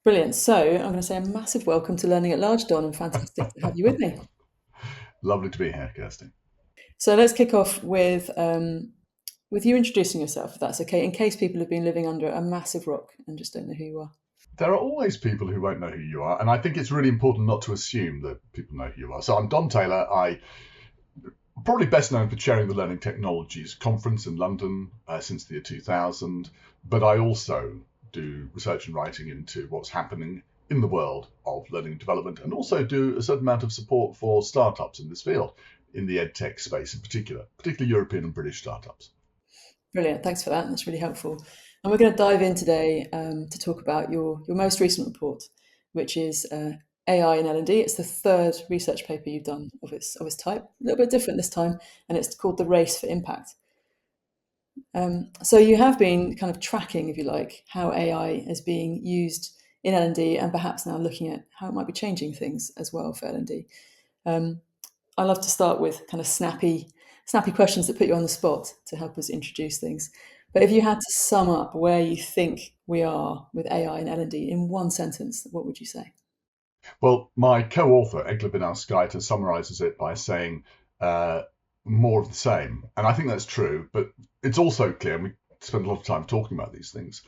Brilliant. So I'm going to say a massive welcome to Learning at Large, Don, and fantastic to have you with me. Lovely to be here, Kirsty. So let's kick off with you introducing yourself, if that's okay, in case people have been living under a massive rock and just don't know who you are. There are always people who won't know who you are, and I think it's really important not to assume that people know who you are. So I'm Don Taylor. I probably best known for chairing the Learning Technologies Conference in London since the year 2000, but I also do research and writing into what's happening in the world of learning and development, and also do a certain amount of support for startups in this field, in the edtech space in particular, particularly European and British startups. Brilliant. Thanks for that. That's really helpful. And we're going to dive in today to talk about your most recent report, which is AI in L&D. It's the third research paper you've done of its type, a little bit different this time, and it's called The Race for Impact. So you have been kind of tracking, if you like, how AI is being used in L&D and perhaps now looking at how it might be changing things as well for L&D. I love to start with kind of snappy questions that put you on the spot to help us introduce things. But if you had to sum up where you think we are with AI and L&D in one sentence, what would you say? Well, my co-author, Egla Binauskaita, summarizes it by saying uh, more of the same. And I think that's true, but it's also clear, and we spend a lot of time talking about these things,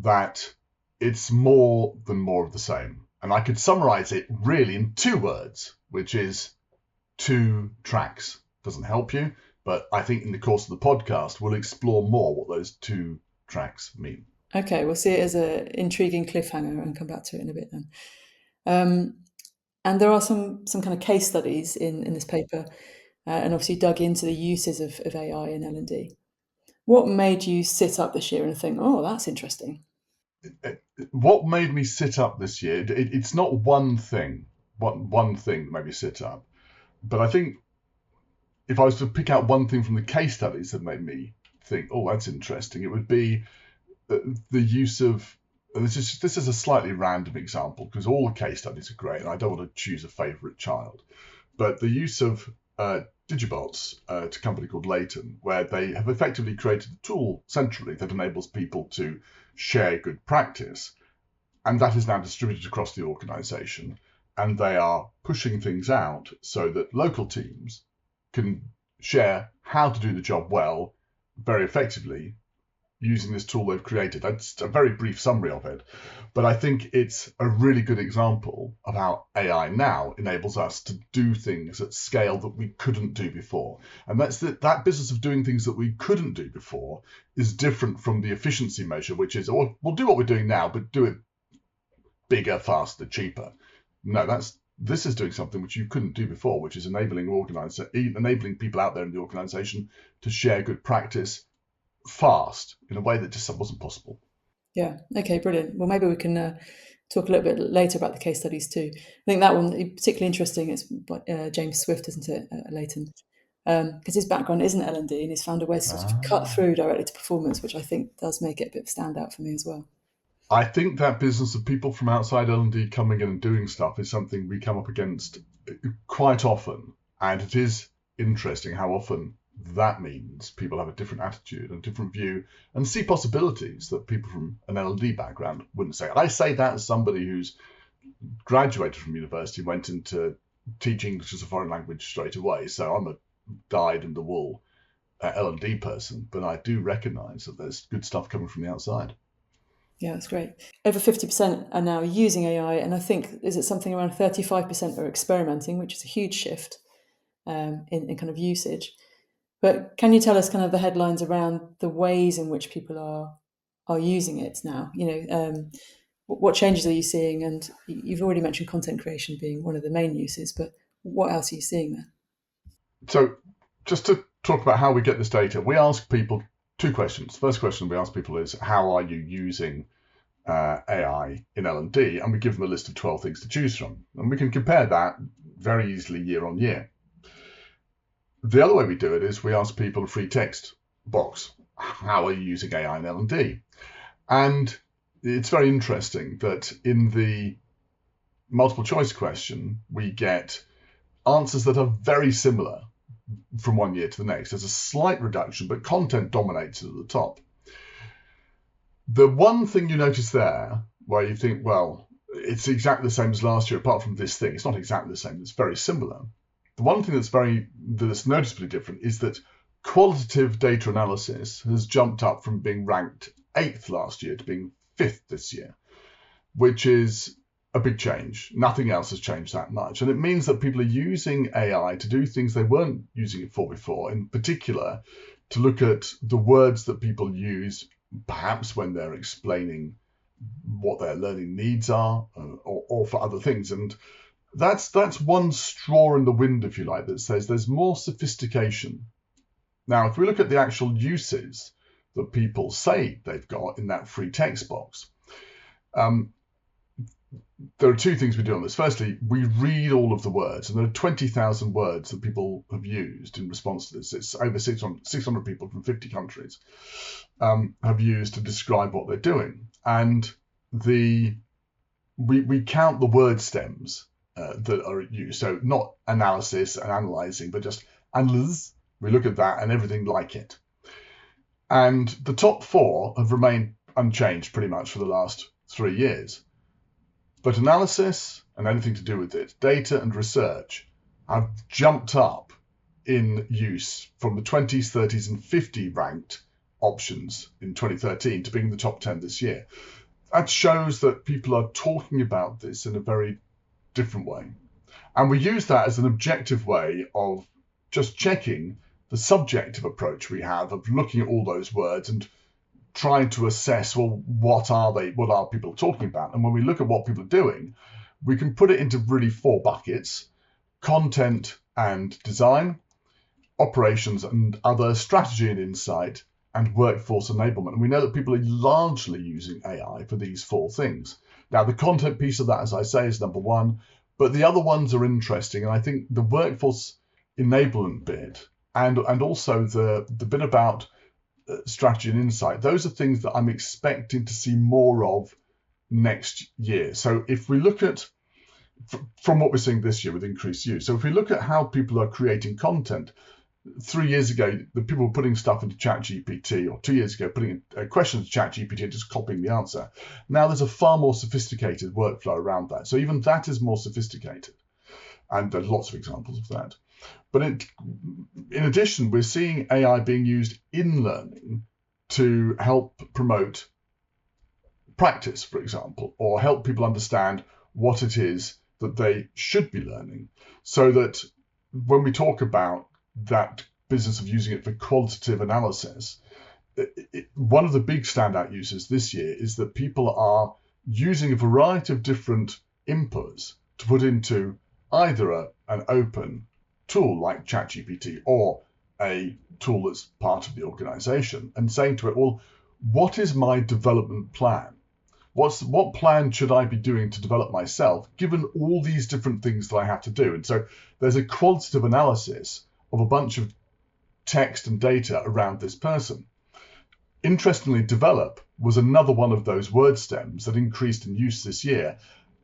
that it's more than more of the same. And I could summarize it really in two words, which is two tracks. Doesn't help you, but I think in the course of the podcast, we'll explore more what those two tracks mean. Okay, we'll see it as an intriguing cliffhanger and come back to it in a bit then. Um, and there are some kind of case studies in this paper, and obviously dug into the uses of AI in L&D. What made you sit up this year and think, oh, that's interesting? What made me sit up this year? It's not one thing, one thing that made me sit up, but I think if I was to pick out one thing from the case studies that made me think, oh, that's interesting, it would be the use of. This is a slightly random example because all the case studies are great, and I don't want to choose a favourite child, but the use of Digibots to a company called Layton, where they have effectively created a tool centrally that enables people to share good practice, and that is now distributed across the organization. And they are pushing things out so that local teams can share how to do the job well, very effectively, using this tool they've created. That's a very brief summary of it, but I think it's a really good example of how AI now enables us to do things at scale that we couldn't do before. And that business of doing things that we couldn't do before is different from the efficiency measure, which is, oh, we'll do what we're doing now, but do it bigger, faster, cheaper. No, this is doing something which you couldn't do before, which is enabling people out there in the organization to share good practice fast in a way that just wasn't possible. Yeah. Okay. Brilliant. Well, maybe we can talk a little bit later about the case studies too. I think that one particularly interesting. It's James Swift, isn't it, Leighton? Because his background isn't L&D, and he's found a way to sort of cut Ah. through directly to performance, which I think does make it a bit of a standout for me as well. I think that business of people from outside L&D coming in and doing stuff is something we come up against quite often. And it is interesting how often that means people have a different attitude and different view and see possibilities that people from an L&D background wouldn't say. And I say that as somebody who's graduated from university, went into teaching English as a foreign language straight away. So I'm a dyed in the wool L&D person, but I do recognize that there's good stuff coming from the outside. Yeah, that's great. Over 50% are now using AI, and I think is it something around 35% are experimenting, which is a huge shift in kind of usage. But can you tell us kind of the headlines around the ways in which people are using it now? What changes are you seeing? And you've already mentioned content creation being one of the main uses, but what else are you seeing there? So just to talk about how we get this data, we ask people two questions. First question we ask people is, how are you using AI in L&D? And we give them a list of 12 things to choose from. And we can compare that very easily year on year. The other way we do it is we ask people a free text box. How are you using AI in L&D? And it's very interesting that in the multiple choice question, we get answers that are very similar from one year to the next. There's a slight reduction, but content dominates at the top. The one thing you notice there where you think, well, it's exactly the same as last year, apart from this thing. It's not exactly the same. It's very similar. The one thing that's noticeably different is that qualitative data analysis has jumped up from being ranked 8th last year to being 5th this year, which is a big change. Nothing else has changed that much. And it means that people are using AI to do things they weren't using it for before, in particular, to look at the words that people use, perhaps when they're explaining what their learning needs are, or for other things. And that's one straw in the wind, if you like, that says there's more sophistication. Now, if we look at the actual uses that people say they've got in that free text box, there are two things we do on this. Firstly, we read all of the words, and there are 20,000 words that people have used in response to this. It's over 600 people from 50 countries have used to describe what they're doing. And we count the word stems that are used. So not analysis and analyzing, but just analyze. We look at that and everything like it. And the top 4 have remained unchanged pretty much for the last 3 years. But analysis and anything to do with it, data and research, have jumped up in use from the 20s, 30s, and 50 ranked options in 2013 to being the top 10 this year. That shows that people are talking about this in a very different way. And we use that as an objective way of just checking the subjective approach we have of looking at all those words and trying to assess, well, what are people talking about? And when we look at what people are doing, we can put it into really 4 buckets: content and design, operations and other, strategy and insight, and workforce enablement. And we know that people are largely using AI for these 4 things. Now, the content piece of that, as I say, is number 1, but the other ones are interesting. And I think the workforce enablement bit and also the bit about strategy and insight, those are things that I'm expecting to see more of next year. So if we look at, from what we're seeing this year with increased use, so if we look at how people are creating content, 3 years ago, the people were putting stuff into ChatGPT, or 2 years ago, putting a question into ChatGPT and just copying the answer. Now there's a far more sophisticated workflow around that. So even that is more sophisticated. And there's lots of examples of that. But in addition, we're seeing AI being used in learning to help promote practice, for example, or help people understand what it is that they should be learning. So that when we talk about that business of using it for qualitative analysis, one of the big standout uses this year is that people are using a variety of different inputs to put into either an open tool like ChatGPT or a tool that's part of the organization, and saying to it, well, what is my development plan? What plan should I be doing to develop myself, given all these different things that I have to do? And so there's a qualitative analysis of a bunch of text and data around this person. Interestingly, develop was another one of those word stems that increased in use this year.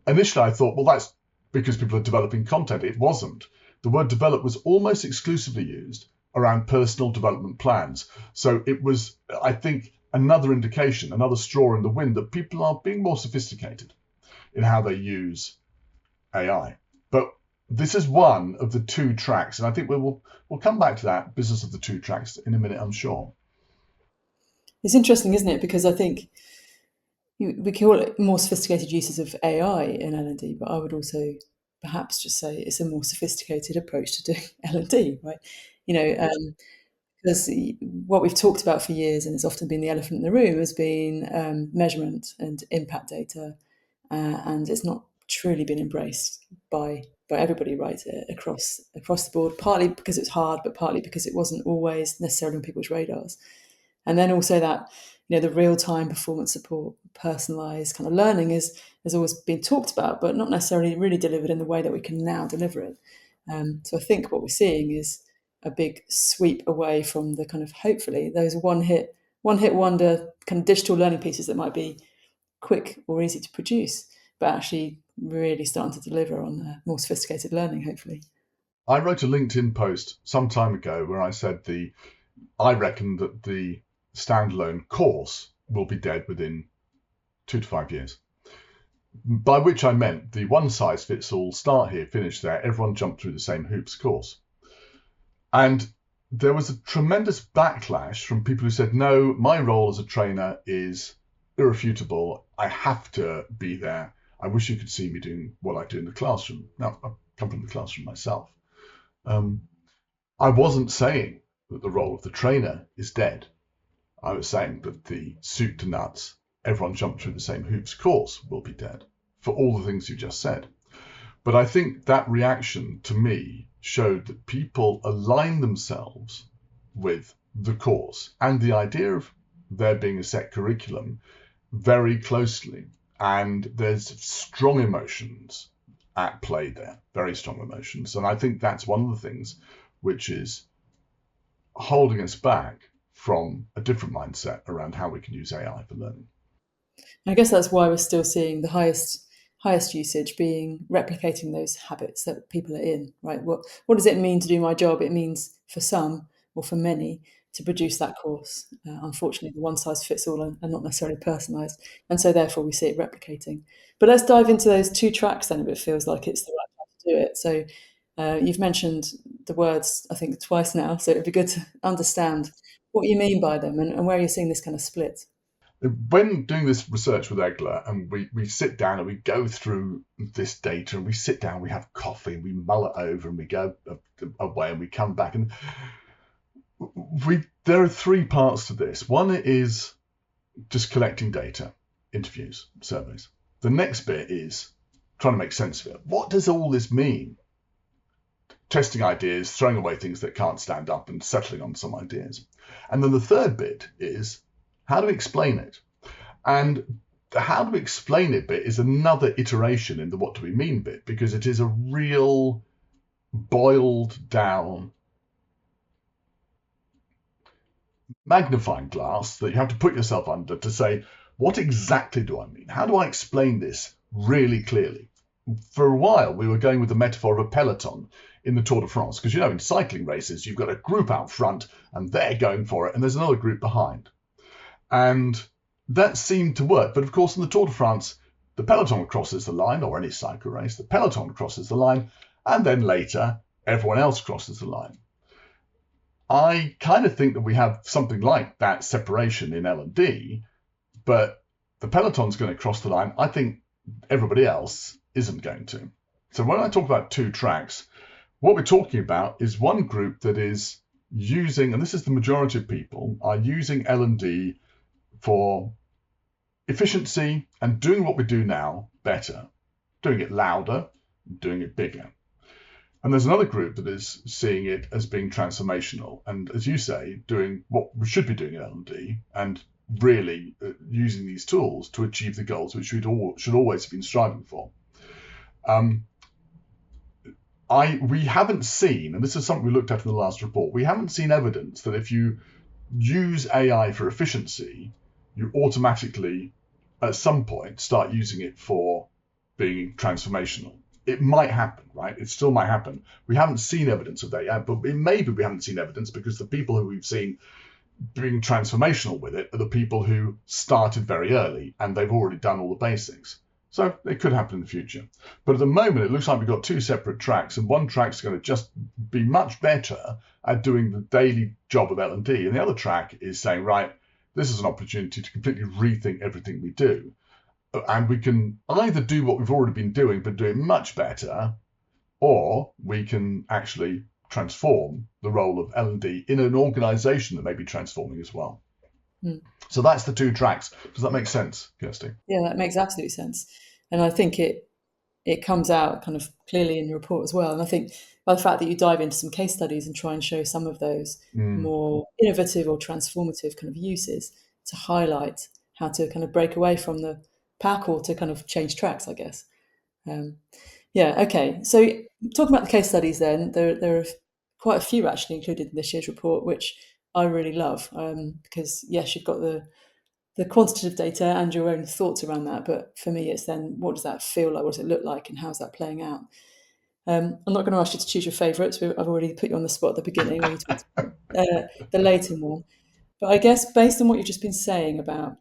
Initially, I thought, well, that's because people are developing content. It wasn't. The word develop was almost exclusively used around personal development plans. So it was, I think, another indication, another straw in the wind that people are being more sophisticated in how they use AI. But this is one of the 2 tracks, and I think we'll come back to that business of the 2 tracks in a minute, I'm sure. It's interesting, isn't it? Because I think we call it more sophisticated uses of AI in L&D, but I would also perhaps just say it's a more sophisticated approach to doing L&D, right? Because what we've talked about for years, and it's often been the elephant in the room, has been measurement and impact data, and it's not truly been embraced by everybody, right, across the board. Partly because it's hard, but partly because it wasn't always necessarily on people's radars. And then also that the real-time performance support, personalised kind of learning has always been talked about, but not necessarily really delivered in the way that we can now deliver it. So I think what we're seeing is a big sweep away from the kind of, hopefully, those one-hit wonder kind of digital learning pieces that might be quick or easy to produce, but actually really starting to deliver on more sophisticated learning, hopefully. I wrote a LinkedIn post some time ago where I said I reckon that the standalone course will be dead within 2 to 5 years. by which I meant the one size fits all, start here, finish there, everyone jumped through the same hoops course. And there was a tremendous backlash from people who said, no, my role as a trainer is irrefutable. I have to be there. I wish you could see me doing what I do in the classroom. Now, I come from the classroom myself. Um, I wasn't saying that the role of the trainer is dead. I was saying that the soup to nuts, everyone jumped through the same hoops course will be dead for all the things you just said. But I think that reaction to me showed that people align themselves with the course and the idea of there being a set curriculum very closely. And there's strong emotions at play there, very strong emotions. And I think that's one of the things which is holding us back from a different mindset around how we can use AI for learning. I guess that's why we're still seeing the highest usage being replicating those habits that people are in, right? What does it mean to do my job? It means for some or for many to produce that course. Unfortunately, the one size fits all are not necessarily personalised, and so therefore we see it replicating. But let's dive into those two tracks then, if it feels like it's the right time to do it. So you've mentioned the words, I think, twice now, so it'd be good to understand what you mean by them and where you're seeing this kind of split. When doing this research with Egler, and we sit down and we go through this data, and we sit down, we have coffee, and we mull it over, and we go away, and we come back, and there are three parts to this. One is just collecting data, interviews, surveys. The next bit is trying to make sense of it. What does all this mean? Testing ideas, throwing away things that can't stand up, and settling on some ideas. And then the third bit is how do we explain it? And the how do we explain it bit is another iteration in the what do we mean bit, because it is a real boiled down magnifying glass that you have to put yourself under to say, what exactly do I mean? How do I explain this really clearly? For a while, we were going with the metaphor of a peloton in the Tour de France, because in cycling races, you've got a group out front and they're going for it, and there's another group behind. And that seemed to work. But of course, in the Tour de France, the peloton crosses the line, or any cycle race, the peloton crosses the line, and then later, everyone else crosses the line. I kind of think that we have something like that separation in L&D, but the peloton's going to cross the line. I think everybody else isn't going to. So when I talk about two tracks, what we're talking about is one group that is using, and this is the majority of people, are using L&D for efficiency and doing what we do now better, doing it louder, doing it bigger. And there's another group that is seeing it as being transformational, and as you say, doing what we should be doing in L&D and really using these tools to achieve the goals which we should always have been striving for. We haven't seen, and this is something we looked at in the last report, we haven't seen evidence that if you use AI for efficiency, you automatically, at some point, start using it for being transformational. It might happen, right? It still might happen. We haven't seen evidence of that yet, but maybe we haven't seen evidence because the people who we've seen being transformational with it are the people who started very early and they've already done all the basics. So it could happen in the future. But at the moment, it looks like we've got two separate tracks, and one track's going to just be much better at doing the daily job of L&D, and the other track is saying, right, this is an opportunity to completely rethink everything we do. And we can either do what we've already been doing, but do it much better, or we can actually transform the role of L&D in an organization that may be transforming as well. So that's the two tracks. Does that make sense, Kirsty? Yeah, that makes absolute sense. And I think it comes out kind of clearly in your report as well. And I think by the fact that you dive into some case studies and try and show some of those more innovative or transformative kind of uses to highlight how to kind of break away from the pack or to kind of change tracks, I guess. Yeah, okay. So talking about the case studies then, there are quite a few actually included in this year's report, which I really love because, yes, you've got the quantitative data and your own thoughts around that. But for me, it's then what does that feel like? What does it look like? And how's that playing out? I'm not going to ask you to choose your favourites. I've already put you on the spot at the beginning when you talked about the Leighton one. But I guess based on what you've just been saying about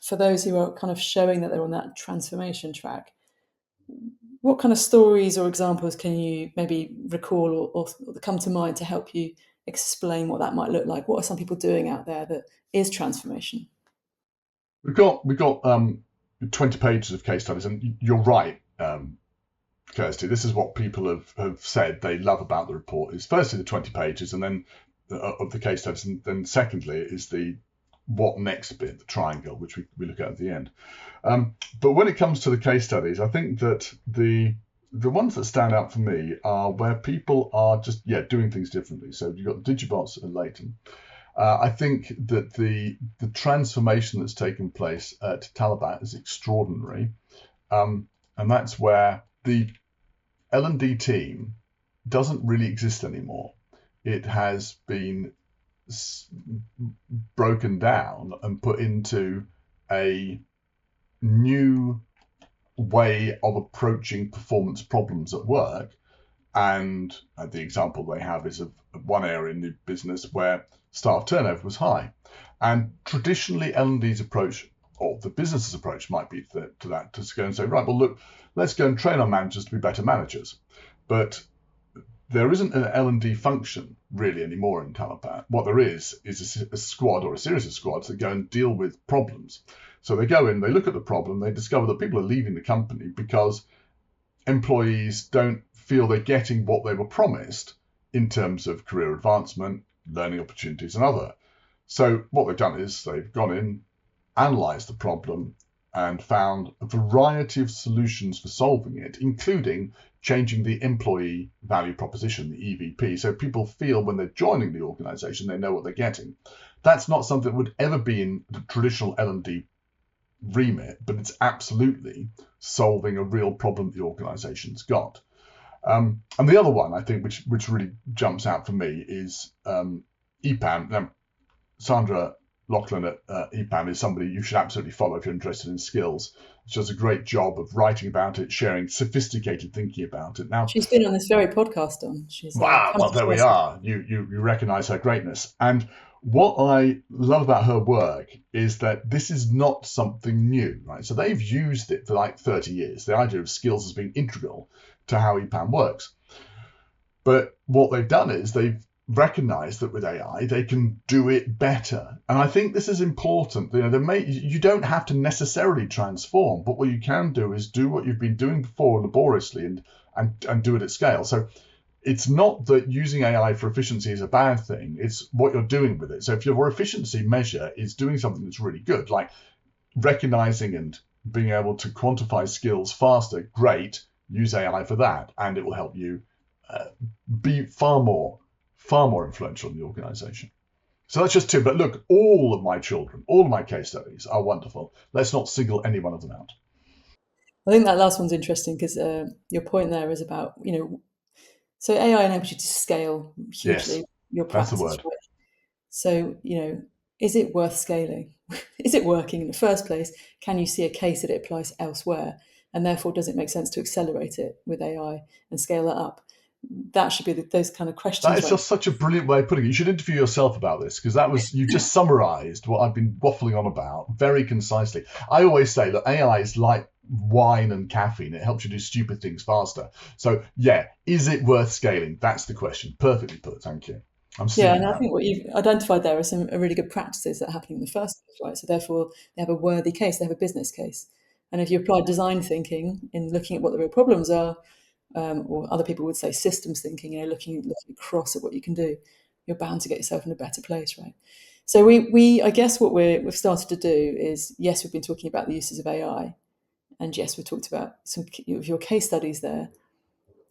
for those who are kind of showing that they're on that transformation track, what kind of stories or examples can you maybe recall or come to mind to help you explain what that might look like? What are some people doing out there that is transformation? We've got 20 pages of case studies, and you're right, Kirsty. This is what people have said they love about the report. Is firstly the 20 pages, and then of the case studies, and then secondly is the what next bit, the triangle, which we look at the end. But when it comes to the case studies, I think that the ones that stand out for me are where people are just doing things differently. So you've got Digibots and Leighton. I think that the transformation that's taken place at Talabat is extraordinary, and that's where the L&D team doesn't really exist anymore. It has been broken down and put into a new way of approaching performance problems at work. And the example they have is of one area in the business where staff turnover was high. And traditionally, L&D's approach, or the business's approach, might be to go and say, right, well, look, let's go and train our managers to be better managers. But there isn't an L&D function really anymore in Talabat. What there is a squad or a series of squads that go and deal with problems. So they go in, they look at the problem, they discover that people are leaving the company because employees don't feel they're getting what they were promised in terms of career advancement, learning opportunities, and other. So what they've done is they've gone in, analysed the problem, and found a variety of solutions for solving it, including changing the employee value proposition, the EVP, so people feel when they're joining the organisation, they know what they're getting. That's not something that would ever be in the traditional L&D remit, but it's absolutely solving a real problem the organisation's got. And the other one, I think, which really jumps out for me is EPAM. Now, Sandra Lachlan at EPAM is somebody you should absolutely follow if you're interested in skills. She does a great job of writing about it, sharing sophisticated thinking about it. Now, She's been on this very podcast. She's wow, come well, to there we share. are. You recognise her greatness. And what I love about her work is that this is not something new, right? So they've used it for like 30 years. The idea of skills as being integral to how EPAM works. But what they've done is they've recognized that with AI, they can do it better. And I think this is important. You don't have to necessarily transform, but what you can do is do what you've been doing before laboriously and do it at scale. So it's not that using AI for efficiency is a bad thing. It's what you're doing with it. So if your efficiency measure is doing something that's really good, like recognizing and being able to quantify skills faster, great, use AI for that. And it will help you be far more influential in the organization. So that's just two. But look, all of my children, all of my case studies are wonderful. Let's not single any one of them out. I think that last one's interesting because your point there is about, so AI enables you to scale Yes, hugely your that's the practice, word. right? So, is it worth scaling? Is it working in the first place? Can you see a case that it applies elsewhere? And therefore, does it make sense to accelerate it with AI and scale that up? That should be those kind of That questions, is right? just such a brilliant way of putting it. You should interview yourself about this because you just summarized what I've been waffling on about very concisely. I always say that AI is like wine and caffeine. It helps you do stupid things faster. So yeah, is it worth scaling? That's the question. Perfectly put. Thank you. I'm Yeah, seeing and I that. think what you've identified there are some really good practices that are happening in the first place, right? So therefore, they have a worthy case, they have a business case. And if you apply design thinking in looking at what the real problems are, or other people would say systems thinking, looking across at what you can do, you're bound to get yourself in a better place, right? So we I guess what we've started to do is, yes, we've been talking about the uses of AI, and yes, we've talked about some of your case studies there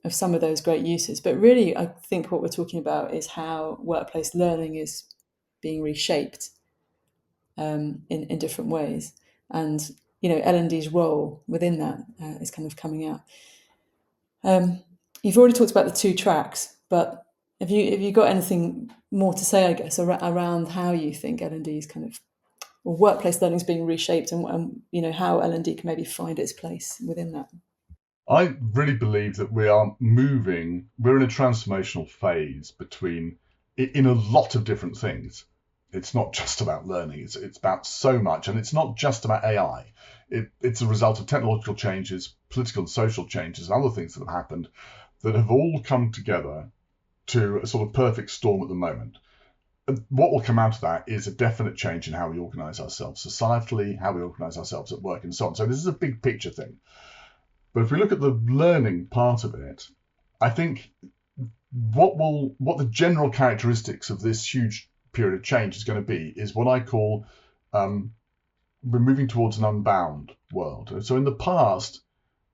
of some of those great uses. But really, I think what we're talking about is how workplace learning is being reshaped in different ways, and L&D's role within that is kind of coming out. You've already talked about the two tracks, but have you got anything more to say, I guess, around how you think L&D is kind of, or workplace learning is being reshaped, and how L&D can maybe find its place within that? I really believe that we're in a transformational phase in a lot of different things. It's not just about learning. It's about so much, and it's not just about AI. It's a result of technological changes, political and social changes, and other things that have happened that have all come together to a sort of perfect storm at the moment. And what will come out of that is a definite change in how we organise ourselves societally, how we organise ourselves at work, and so on. So this is a big picture thing. But if we look at the learning part of it, I think what the general characteristics of this huge period of change is going to be is what I call we're moving towards an unbound world. So in the past,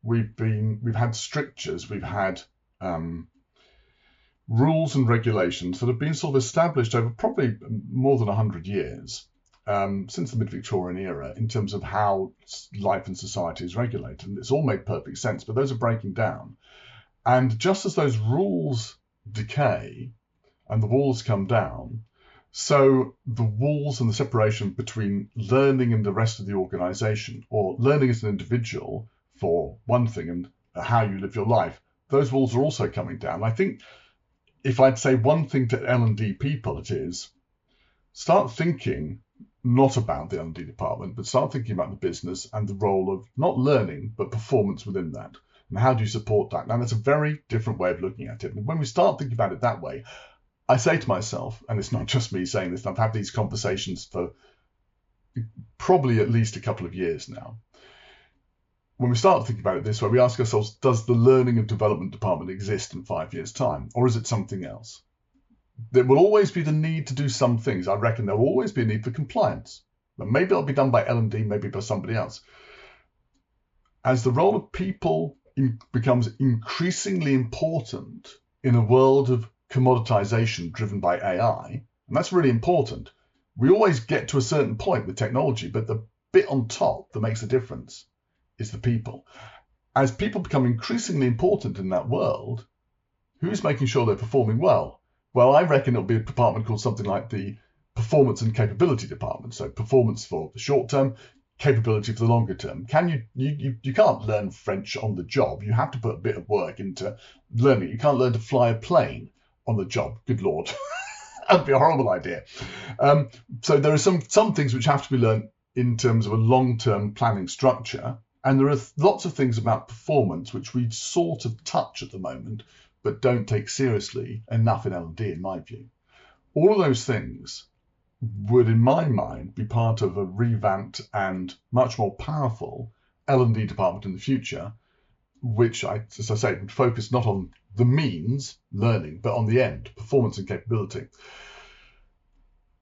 we've had strictures, we've had rules and regulations that have been sort of established over probably more than 100 years, since the mid-Victorian era, in terms of how life and society is regulated. And it's all made perfect sense, but those are breaking down. And just as those rules decay and the walls come down, so the walls and the separation between learning and the rest of the organization, or learning as an individual for one thing and how you live your life, those walls are also coming down. I think if I'd say one thing to L&D people, it is start thinking not about the L&D department, but start thinking about the business and the role of not learning, but performance within that. And how do you support that? Now, that's a very different way of looking at it. And when we start thinking about it that way, I say to myself, and it's not just me saying this, I've had these conversations for probably at least a couple of years now. When we start thinking about it this way, we ask ourselves, does the learning and development department exist in 5 years' time, or is it something else? There will always be the need to do some things. I reckon there will always be a need for compliance. But maybe it'll be done by L&D, maybe by somebody else. As the role of people becomes increasingly important in a world of commoditization driven by AI, and that's really important. We always get to a certain point with technology, but the bit on top that makes the difference is the people. As people become increasingly important in that world, who's making sure they're performing well? Well, I reckon it'll be a department called something like the Performance and Capability Department. So performance for the short term, capability for the longer term. You can't learn French on the job. You have to put a bit of work into learning. You can't learn to fly a plane on the job. Good Lord. That'd be a horrible idea. So there are some things which have to be learned in terms of a long-term planning structure. And there are lots of things about performance which we sort of touch at the moment, but don't take seriously enough in L&D, in my view. All of those things would, in my mind, be part of a revamped and much more powerful L&D department in the future, which, as I say, would focus not on the means, learning, but on the end, performance and capability.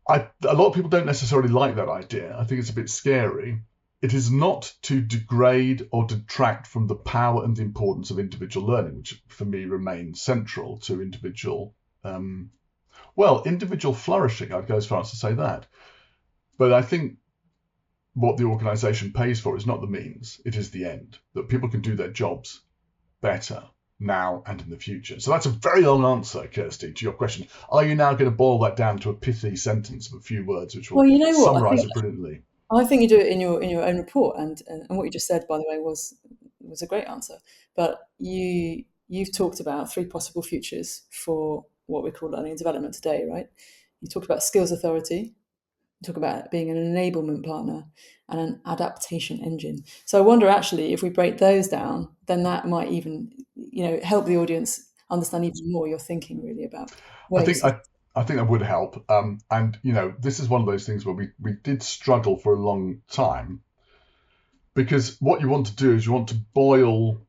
A lot of people don't necessarily like that idea. I think it's a bit scary. It is not to degrade or detract from the power and the importance of individual learning, which for me remains central to individual flourishing. I'd go as far as to say that. But I think what the organisation pays for is not the means, it is the end, that people can do their jobs better now and in the future. So that's a very long answer, Kirsty, to your question. Are you now going to boil that down to a pithy sentence of a few words, which will summarise it brilliantly? I think you do it in your own report, and what you just said, by the way, was a great answer. But you've talked about 3 possible futures for what we call learning and development today, right? You talked about skills authority, you talk about being an enablement partner, and an adaptation engine. So I wonder, actually, if we break those down, then that might even help the audience understand even more your thinking really about where I think that would help. And, this is one of those things where we did struggle for a long time, because what you want to do is you want to boil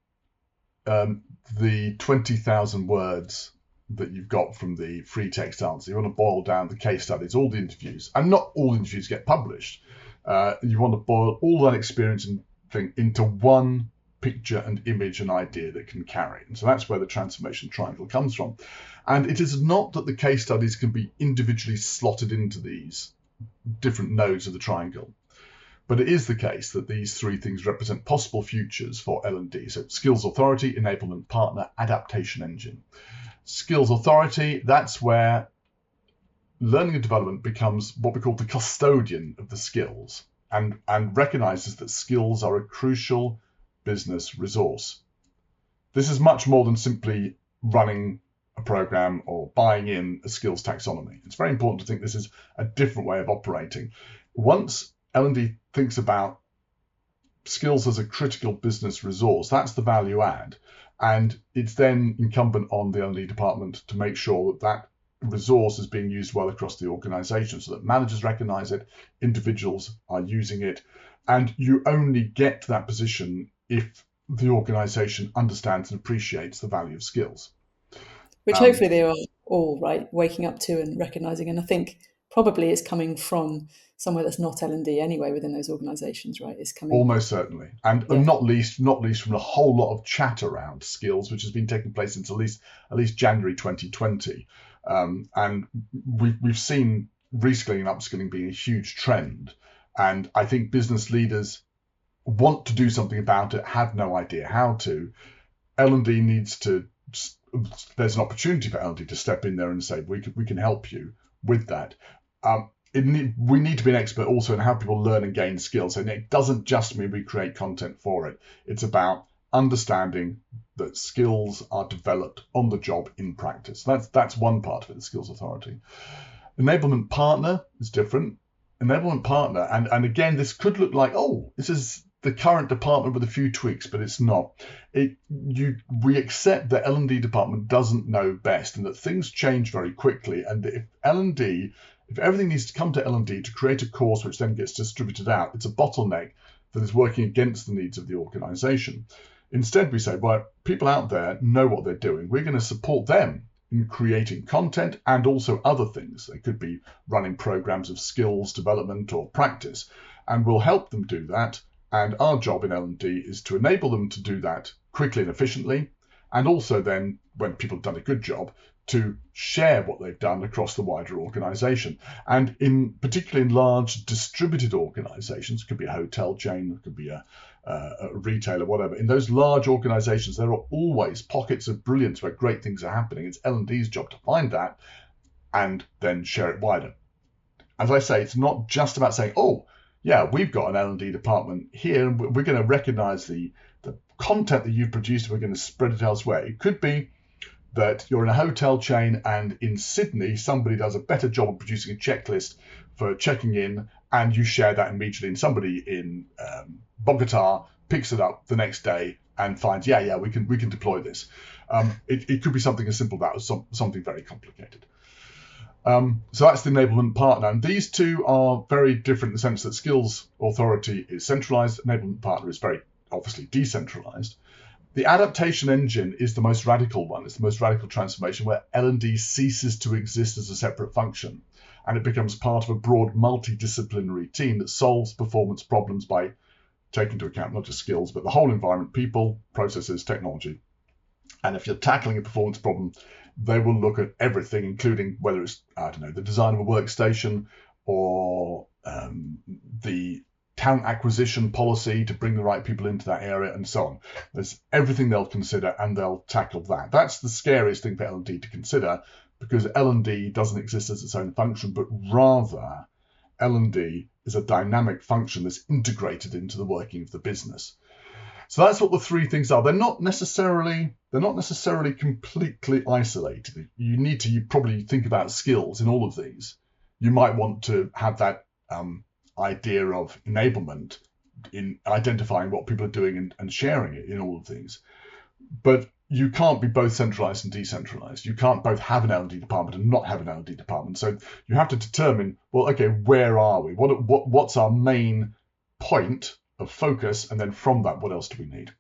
the 20,000 words that you've got from the free text answer. You want to boil down the case studies, all the interviews, and not all interviews get published. You want to boil all that experience and thing into one picture and image and idea that can carry. And so that's where the transformation triangle comes from. And it is not that the case studies can be individually slotted into these different nodes of the triangle, but it is the case that these 3 things represent possible futures for L&D. So skills authority, enablement partner, adaptation engine. Skills authority, that's where learning and development becomes what we call the custodian of the skills, and recognizes that skills are a crucial business resource. This is much more than simply running a program or buying in a skills taxonomy. It's very important to think this is a different way of operating. Once L&D thinks about skills as a critical business resource, that's the value add. And it's then incumbent on the L&D department to make sure that that resource is being used well across the organization so that managers recognize it, individuals are using it. And you only get to that position if the organization understands and appreciates the value of skills. Which hopefully they are all, right, waking up to and recognizing. And I think probably it's coming from somewhere that's not L&D anyway within those organizations, right? It's coming. Almost certainly. And Yeah. not least from a whole lot of chat around skills, which has been taking place since at least January 2020. And we've seen reskilling and upskilling being a huge trend. And I think business leaders want to do something about it, have no idea how to. L&D needs to, there's an opportunity for L&D to step in there and say, we can help you with that. We need to be an expert also in how people learn and gain skills. And it doesn't just mean we create content for it. It's about understanding that skills are developed on the job in practice. That's one part of it, the skills authority. Enablement partner is different. Enablement partner, and again, this could look like, oh, this is the current department with a few tweaks, but it's not. We accept that L&D department doesn't know best and that things change very quickly. And if everything needs to come to L&D to create a course which then gets distributed out, it's a bottleneck that is working against the needs of the organization. Instead, we say, well, people out there know what they're doing. We're going to support them in creating content and also other things. They could be running programs of skills development or practice, and we'll help them do that. And our job in L&D is to enable them to do that quickly and efficiently, and also then, when people have done a good job, to share what they've done across the wider organization. And particularly in large distributed organizations, it could be a hotel chain, it could be a retailer, whatever. In those large organizations, there are always pockets of brilliance where great things are happening. It's L&D's job to find that and then share it wider. As I say, it's not just about saying, oh, yeah, we've got an L&D department here, and we're going to recognize the content that you've produced, and we're going to spread it elsewhere. It could be that you're in a hotel chain and in Sydney, somebody does a better job of producing a checklist for checking in, and you share that immediately, and somebody in Bogota picks it up the next day and finds, yeah, we can deploy this. It could be something as simple as that, or something very complicated. So that's the enablement partner. And these two are very different in the sense that skills authority is centralized, enablement partner is very obviously decentralized. The adaptation engine is the most radical one. It's the most radical transformation where L&D ceases to exist as a separate function, and it becomes part of a broad multidisciplinary team that solves performance problems by taking into account not just skills, but the whole environment, people, processes, technology. And if you're tackling a performance problem, they will look at everything, including whether it's, the design of a workstation or the talent acquisition policy to bring the right people into that area and so on. There's everything they'll consider, and they'll tackle that. That's the scariest thing for L&D to consider, because L&D doesn't exist as its own function, but rather L&D is a dynamic function that's integrated into the working of the business. So that's what the three things are. They're not necessarily completely isolated. You probably think about skills in all of these. You might want to have that idea of enablement in identifying what people are doing and sharing it in all of these. But you can't be both centralized and decentralized. You can't both have an L&D department and not have an L&D department. So you have to determine, well, okay, where are we? What's our main point of focus? And then from that, what else do we need?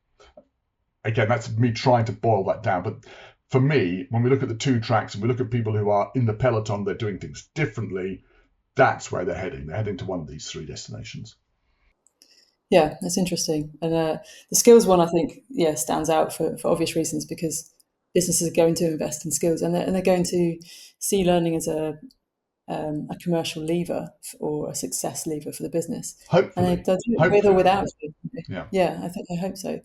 Again, that's me trying to boil that down. But for me, when we look at the two tracks and we look at people who are in the peloton, they're doing things differently, that's where they're heading. They're heading to one of these three destinations. Yeah, that's interesting. And the skills one, I think, stands out for obvious reasons, because businesses are going to invest in skills, and they're going to see learning as a commercial lever or a success lever for the business. Hopefully. And they do it with or without it. Yeah, I hope so.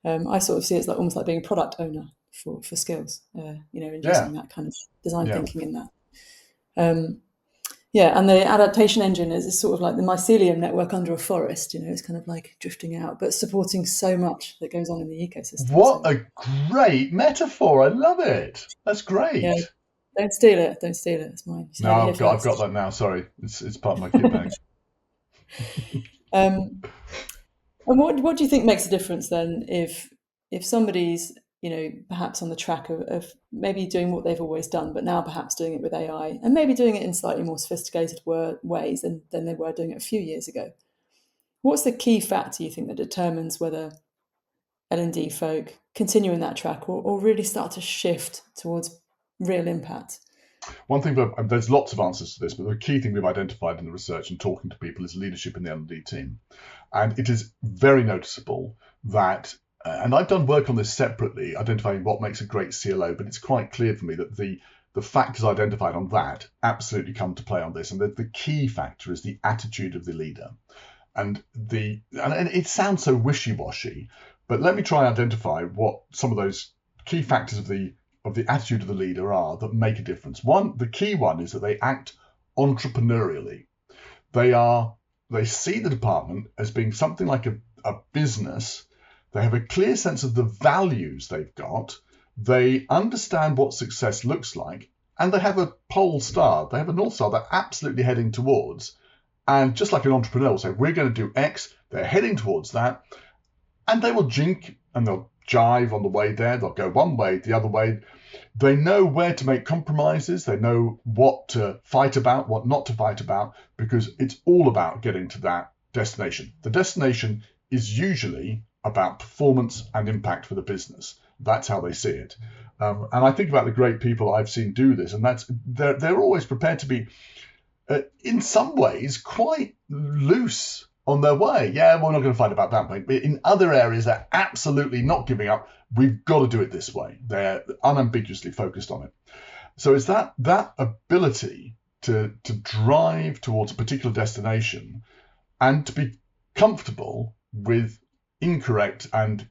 I sort of see it as almost like being a product owner for skills, and using that kind of design thinking in that. Yeah, and the adaptation engine is sort of like the mycelium network under a forest. It's kind of like drifting out, but supporting so much that goes on in the ecosystem. What So a great metaphor. I love it. That's yeah, great. don't steal it. Don't steal it. It's mine. You No, heard it here I've got first. that now. Sorry. It's part of my kit bag. Um, and what do you think makes a difference then if somebody's perhaps on the track of maybe doing what they've always done, but now perhaps doing it with AI and maybe doing it in slightly more sophisticated ways than they were doing it a few years ago? What's the key factor you think that determines whether L&D folk continue in that track or really start to shift towards real impact? One thing, there's lots of answers to this, but the key thing we've identified in the research and talking to people is leadership in the L&D team. And it is very noticeable that, and I've done work on this separately, identifying what makes a great CLO, but it's quite clear for me that the factors identified on that absolutely come to play on this. And the key factor is the attitude of the leader. And it sounds so wishy-washy, but let me try and identify what some of those key factors of the attitude of the leader are that make a difference. The key one is that they act entrepreneurially. They see the department as being something like a business. They have a clear sense of the values they've got. They understand what success looks like, and they have a pole star. They have a North Star they're absolutely heading towards. And just like an entrepreneur will say, we're going to do X, they're heading towards that, and they will jink and they'll jive on the way there. They'll go one way, the other way. They know where to make compromises. They know what to fight about, what not to fight about, because it's all about getting to that destination. The destination is usually about performance and impact for the business. That's how they see it. And I think about the great people I've seen do this, and they're always prepared to be, in some ways, quite loose on their way. Yeah, we're not going to fight about that, but in other areas, they're absolutely not giving up. We've got to do it this way. They're unambiguously focused on it. So it's that ability to drive towards a particular destination and to be comfortable with incorrect and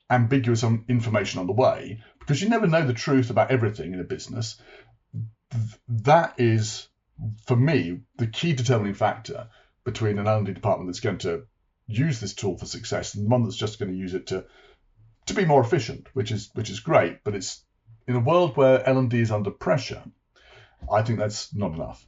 ambiguous information on the way, because you never know the truth about everything in a business. That is, for me, the key determining factor between an L&D department that's going to use this tool for success and one that's just going to use it to be more efficient, which is great, but it's in a world where L&D is under pressure. I think that's not enough.